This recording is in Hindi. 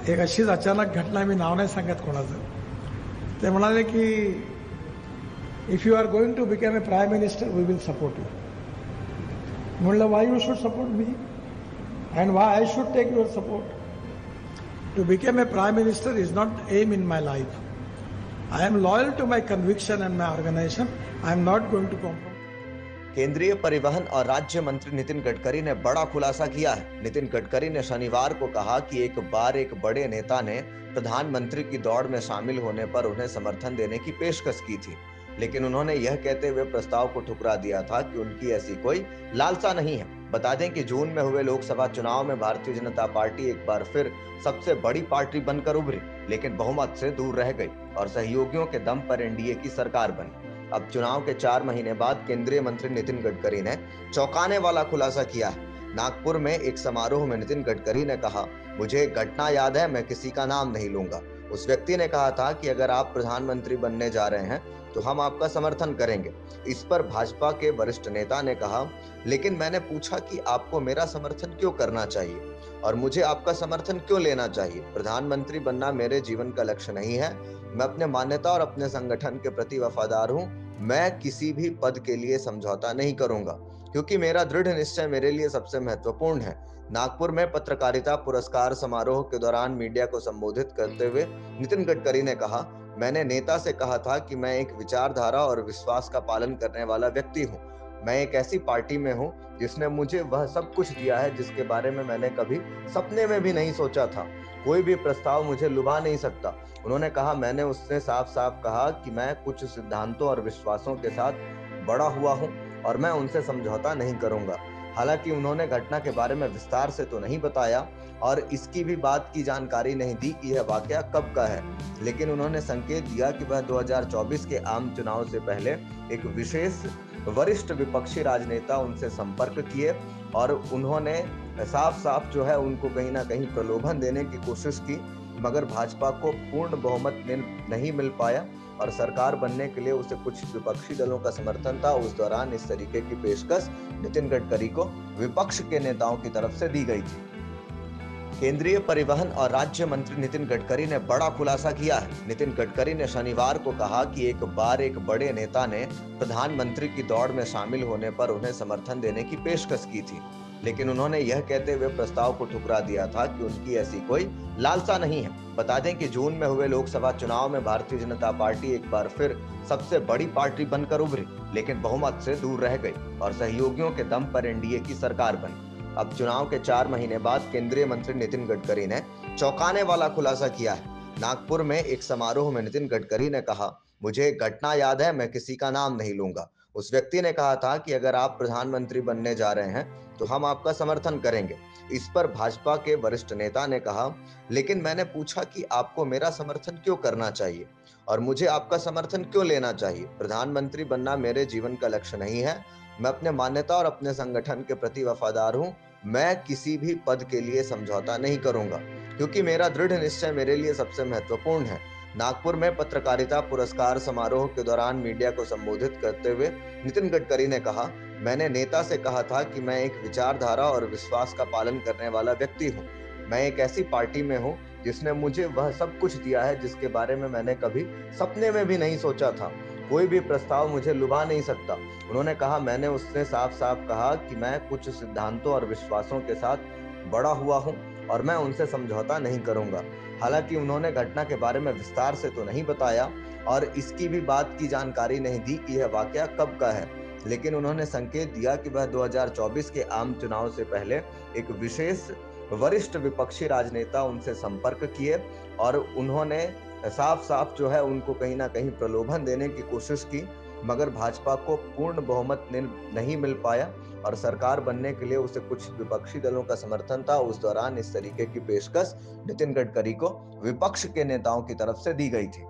एक अशीच अचानक घटना, मी नाव नाही सांगत कोणाचं. ते म्हणाले की if you are going to become a prime minister we will support you. म्हणलं why you should support me and why I should take your support. To become a prime minister is not aim in my life. I am loyal to my conviction and my organization. I am not going to compromise. केंद्रीय परिवहन और राज्य मंत्री नितिन गडकरी ने बड़ा खुलासा किया है. नितिन गडकरी ने शनिवार को कहा कि एक बार एक बड़े नेता ने प्रधानमंत्री की दौड़ में शामिल होने पर उन्हें समर्थन देने की पेशकश की थी, लेकिन उन्होंने यह कहते हुए प्रस्ताव को ठुकरा दिया था कि उनकी ऐसी कोई लालसा नहीं है. बता दें कि जून में हुए लोकसभा चुनाव में भारतीय जनता पार्टी एक बार फिर सबसे बड़ी पार्टी बनकर उभरी, लेकिन बहुमत से दूर रह गई और सहयोगियों के दम पर एनडीए की सरकार बनी. अब चुनाव के 4 महीने बाद केंद्रीय मंत्री नितिन गडकरी ने चौंकाने वाला खुलासा किया है. नागपुर में एक समारोह में नितिन गडकरी ने कहा, मुझे एक घटना याद है, मैं किसी का नाम नहीं लूंगा. उस व्यक्ति ने कहा था कि अगर आप प्रधानमंत्री बनने जा रहे हैं तो हम आपका समर्थन करेंगे. इस पर भाजपा के वरिष्ठ नेता ने कहा, लेकिन मैंने पूछा कि आपको मेरा समर्थन क्यों करना चाहिए और मुझे आपका समर्थन क्यों लेना चाहिए. प्रधानमंत्री बनना मेरे जीवन का लक्ष्य नहीं है. मैं अपने मान्यता और अपने संगठन के प्रति वफादार हूं. मैं किसी भी पद के लिए समझौता नहीं करूंगा, क्योंकि मेरा दृढ़ निश्चय मेरे लिए सबसे महत्वपूर्ण है. नागपुर में पत्रकारिता पुरस्कार समारोह के दौरान मीडिया को संबोधित करते हुए नितिन गडकरी ने कहा, मैंने नेता से कहा था कि मैं एक विचारधारा और विश्वास का पालन करने वाला व्यक्ति हूं. मैं एक ऐसी पार्टी में हूं जिसने मुझे वह सब कुछ दिया है जिसके बारे में मैंने कभी सपने में भी नहीं सोचा था. कोई भी प्रस्ताव मुझे लुभा नहीं सकता. उन्होंने कहा, मैंने उससे साफ साफ कहा कि मैं कुछ सिद्धांतों और विश्वासों के साथ बड़ा हुआ हूं और मैं उनसे समझौता नहीं करूंगा. हालांकि उन्होंने घटना के बारे में विस्तार से तो नहीं बताया और इसकी भी बात की जानकारी नहीं दी कि यह वाकया कब का है, लेकिन उन्होंने संकेत दिया कि वह 2024 के आम चुनाव से पहले एक विशेष वरिष्ठ विपक्षी राजनेता उनसे संपर्क किए और उन्होंने साफ साफ जो है उनको कहीं ना कहीं प्रलोभन देने की कोशिश की, मगर भाजपा को पूर्ण बहुमत नहीं मिल पाया और सरकार बनने के लिए उसे कुछ विपक्षी दलों का समर्थन था. उस दौरान इस तरीके की पेशकश नितिन गडकरी को विपक्ष के नेताओं की तरफ से दी गई थी. केंद्रीय परिवहन और राज्य मंत्री नितिन गडकरी ने बड़ा खुलासा किया है. नितिन गडकरी ने शनिवार को कहा कि एक बार एक बड़े नेता ने प्रधानमंत्री की दौड़ में शामिल होने पर उन्हें समर्थन देने की पेशकश की थी, लेकिन उन्होंने यह कहते हुए प्रस्ताव को ठुकरा दिया था कि उनकी ऐसी कोई लालसा नहीं है. बता दें कि जून में हुए लोकसभा चुनाव में भारतीय जनता पार्टी एक बार फिर सबसे बड़ी पार्टी बनकर उभरी, लेकिन बहुमत से दूर रह गई और सहयोगियों के दम पर एनडीए की सरकार बनी. अब चुनाव के 4 महीने बाद केंद्रीय मंत्री नितिन गडकरी ने चौंकाने वाला खुलासा किया है. नागपुर में एक समारोह में नितिन गडकरी ने कहा, मुझे एक घटना याद है, मैं किसी का नाम नहीं लूंगा. उस व्यक्ति ने कहा था कि अगर आप प्रधानमंत्री बनने जा रहे हैं तो हम आपका समर्थन करेंगे. इस पर भाजपा के वरिष्ठ नेता ने कहा, लेकिन मैंने पूछा कि आपको मेरा समर्थन क्यों करना चाहिए और मुझे आपका समर्थन क्यों लेना चाहिए. प्रधानमंत्री बनना मेरे जीवन का लक्ष्य नहीं है. मैं अपने मान्यता और अपने संगठन के प्रति वफादार हूं. मैं किसी भी पद के लिए समझौता नहीं करूंगा, क्योंकि मेरा दृढ़ निश्चय मेरे लिए सबसे महत्वपूर्ण है. नागपुर में पत्रकारिता पुरस्कार समारोह के दौरान मीडिया को संबोधित करते हुए नितिन गडकरी ने कहा, मैंने नेता से कहा था कि मैं एक विचारधारा और विश्वास का पालन करने वाला व्यक्ति हूं. मैं एक ऐसी पार्टी में हूं जिसने मुझे वह सब कुछ दिया है जिसके बारे में मैंने कभी सपने में भी नहीं सोचा था. कोई भी प्रस्ताव मुझे लुभा नहीं सकता. उन्होंने कहा, मैंने उससे साफ साफ कहा कि मैं कुछ सिद्धांतों और विश्वासों के साथ बड़ा हुआ हूं और मैं उनसे समझौता नहीं करूंगा. हालांकि उन्होंने घटना के बारे में विस्तार से तो नहीं बताया और इसकी भी बात की जानकारी नहीं दी कि यह वाकया कब का है, लेकिन उन्होंने संकेत दिया कि वह 2024 के आम चुनाव से पहले एक विशेष वरिष्ठ विपक्षी राजनेता उनसे संपर्क किए और उन्होंने साफ साफ जो है उनको कहीं ना कहीं प्रलोभन देने की कोशिश की, मगर भाजपा को पूर्ण बहुमत नहीं मिल पाया और सरकार बनने के लिए उसे कुछ विपक्षी दलों का समर्थन था. उस दौरान इस तरीके की पेशकश नितिन गडकरी को विपक्ष के नेताओं की तरफ से दी गई थी.